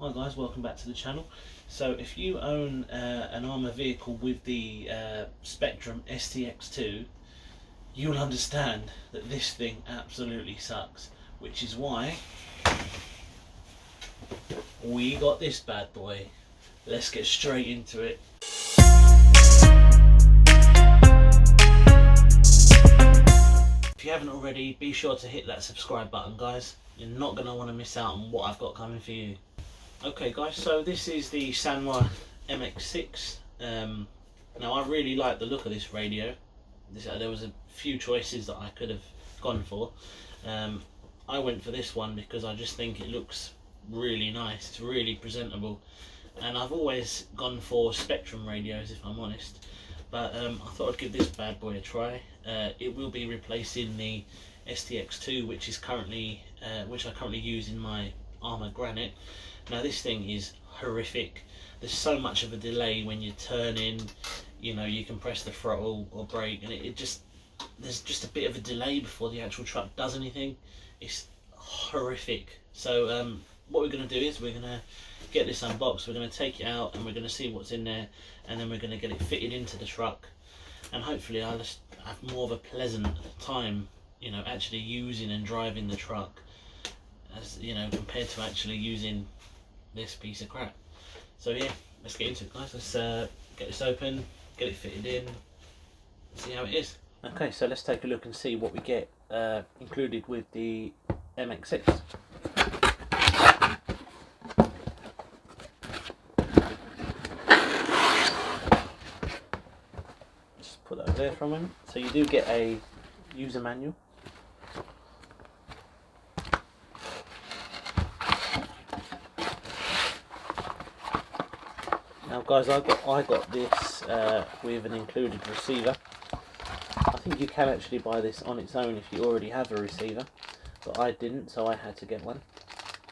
Hi guys, welcome back to the channel. So if you own an Arrma vehicle with the Spektrum Stx2, you'll understand that this thing absolutely sucks, which is why we got this bad boy. Let's get straight into it. If you haven't already, be sure to hit that subscribe button, guys. You're not going to want to miss out on what I've got coming for you. Okay guys, so this is the Sanwa MX6. Now I really like the look of this radio. There was a few choices that I could have gone for. I went for this one because I just think it looks really nice. It's really presentable, and I've always gone for Spektrum radios if I'm honest, but I thought I'd give this bad boy a try. It will be replacing the STX2 which I currently use in my Arrma Granite. Now this thing is horrific. There's so much of a delay when you're turning. You know, you can press the throttle or brake and there's just a bit of a delay before the actual truck does anything. It's horrific. So what we're going to do is we're going to get this unboxed, we're going to take it out and we're going to see what's in there, and then we're going to get it fitted into the truck, and hopefully I'll just have more of a pleasant time, you know, actually using and driving the truck, as you know, compared to actually using this piece of crap. So yeah, let's get into it guys. Let's get this open, get it fitted in, see how it is. Okay, so let's take a look and see what we get included with the MX6. Just put that there for a moment. So you do get a user manual. Now guys, I got this with an included receiver. I think you can actually buy this on its own if you already have a receiver, but I didn't, so I had to get one.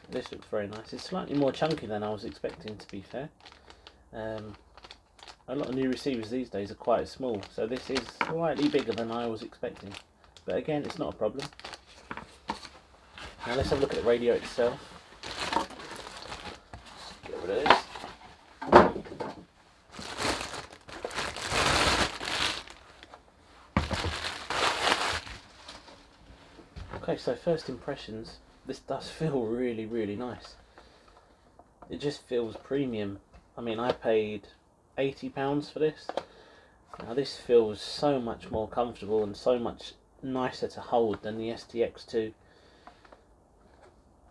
This looks very nice. It's slightly more chunky than I was expecting, to be fair. A lot of new receivers these days are quite small, so this is slightly bigger than I was expecting. But again, it's not a problem. Now let's have a look at the radio itself. Just get rid of this. Okay, so first impressions, this does feel really, really nice. It just feels premium. I mean, I paid £80 for this. Now this feels so much more comfortable and so much nicer to hold than the STX2.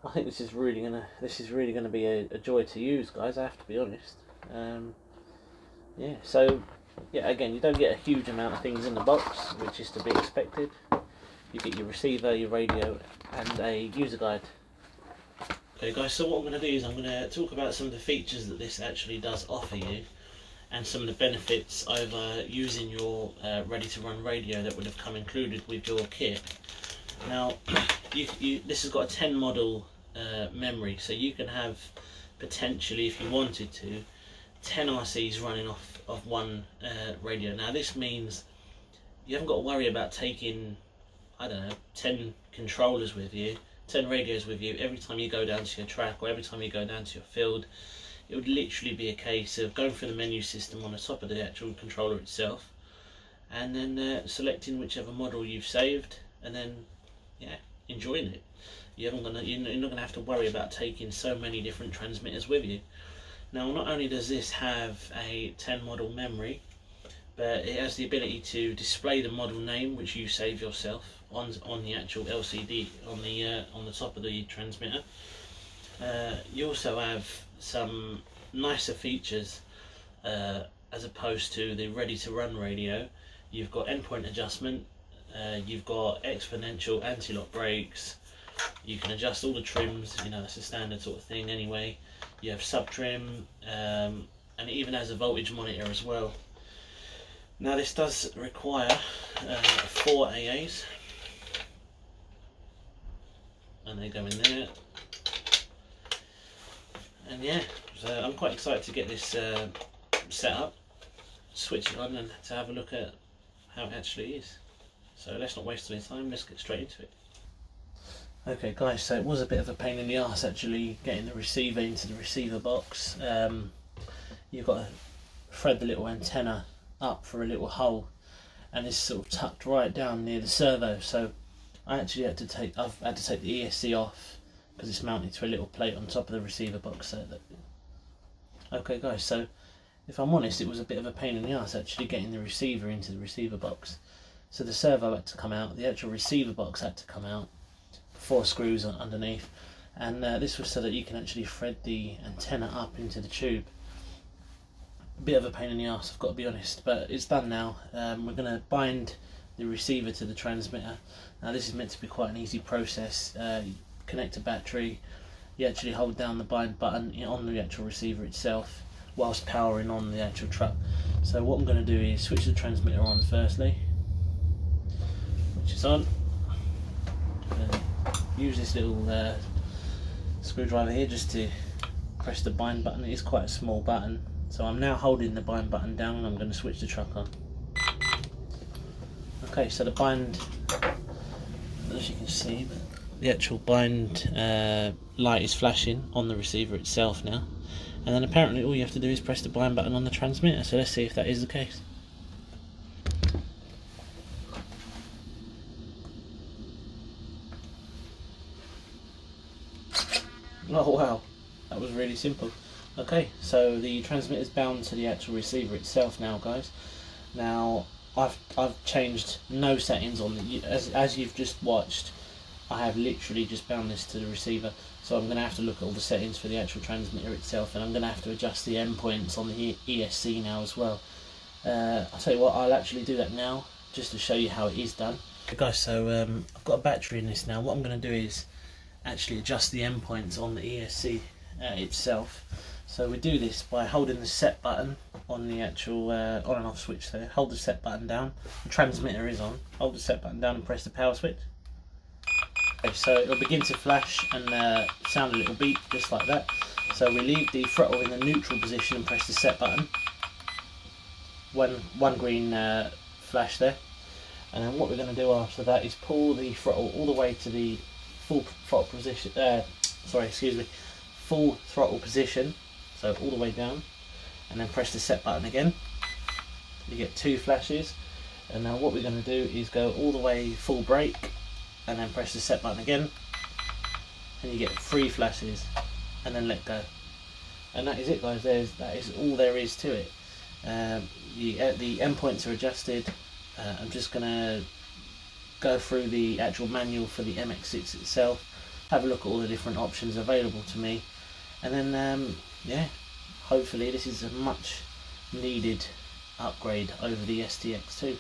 I think this is really gonna be a joy to use, guys. I have to be honest. Yeah. So yeah, again, you don't get a huge amount of things in the box, which is to be expected. You get your receiver, your radio, and a user guide. Okay guys, so what I'm going to do is I'm going to talk about some of the features that this actually does offer you, and some of the benefits over using your ready-to-run radio that would have come included with your kit. Now, this has got a 10 model memory, so you can have, potentially if you wanted to, 10 RCs running off of one radio. Now this means you haven't got to worry about taking, I don't know, 10 controllers with you, 10 radios with you every time you go down to your track or every time you go down to your field. It would literally be a case of going through the menu system on the top of the actual controller itself, and then selecting whichever model you've saved, and then yeah, enjoying it. You're not going to have to worry about taking so many different transmitters with you. Now, not only does this have a 10 model memory, but it has the ability to display the model name which you save yourself on the actual LCD on the top of the transmitter. You also have some nicer features as opposed to the ready-to-run radio. You've got endpoint adjustment, you've got exponential anti-lock brakes, you can adjust all the trims, you know, that's a standard sort of thing anyway. You have sub-trim, and it even has a voltage monitor as well. Now this does require 4 AAs, and they go in there, and yeah, so I'm quite excited to get this set up, switch it on, and to have a look at how it actually is. So let's not waste any time, let's get straight into it. Okay guys, so it was a bit of a pain in the arse actually getting the receiver into the receiver box. You've got to thread the little antenna up for a little hole, and it's sort of tucked right down near the servo, so I've had to take the ESC off because it's mounted to a little plate on top of the receiver box. Okay guys, so if I'm honest, it was a bit of a pain in the arse actually getting the receiver into the receiver box. So the servo had to come out, the actual receiver box had to come out, 4 screws underneath, and this was so that you can actually thread the antenna up into the tube. A bit of a pain in the arse, I've got to be honest, but it's done now. We're going to bind the receiver to the transmitter. Now this is meant to be quite an easy process. You connect a battery, you actually hold down the bind button on the actual receiver itself whilst powering on the actual truck. So what I'm going to do is switch the transmitter on firstly, which is on. Use this little screwdriver here just to press the bind button. It is quite a small button, so I'm now holding the bind button down and I'm going to switch the truck on. Okay, so the bind, as you can see, the actual bind light is flashing on the receiver itself now, and then apparently all you have to do is press the bind button on the transmitter. So let's see if that is the case. Oh wow, that was really simple. Okay, so the transmitter is bound to the actual receiver itself now, guys. Now I've changed no settings on the, as you've just watched. I have literally just bound this to the receiver, so I'm going to have to look at all the settings for the actual transmitter itself, and I'm going to have to adjust the endpoints on the ESC now as well. I'll tell you what, I'll actually do that now just to show you how it is done. Okay guys, so I've got a battery in this now. What I'm going to do is actually adjust the endpoints on the ESC itself. So we do this by holding the set button on the actual on and off switch there. Hold the set button down, the transmitter is on, hold the set button down and press the power switch. Okay, so it'll begin to flash and sound a little beep just like that. So we leave the throttle in the neutral position and press the set button. One green flash there, and then what we're going to do after that is pull the throttle all the way to the full throttle position. Full throttle position. So all the way down, and then press the set button again. You get 2 flashes, and now what we're going to do is go all the way full brake, and then press the set button again, and you get 3 flashes, and then let go. And that is it, guys. That is all there is to it. The endpoints are adjusted. I'm just going to go through the actual manual for the MX6 itself, have a look at all the different options available to me, and then yeah, hopefully this is a much needed upgrade over the STX2.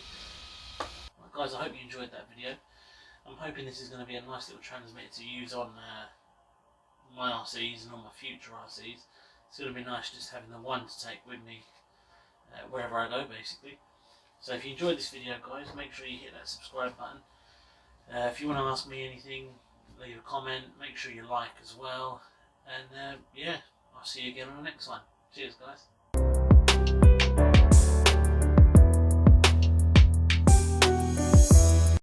Well, guys, I hope you enjoyed that video. I'm hoping this is going to be a nice little transmitter to use on my RCs and on my future RCs. It's going to be nice just having the one to take with me wherever I go, basically. So if you enjoyed this video, guys, make sure you hit that subscribe button. If you want to ask me anything, leave a comment, make sure you like as well, and yeah, I'll see you again on the next one. Cheers, guys.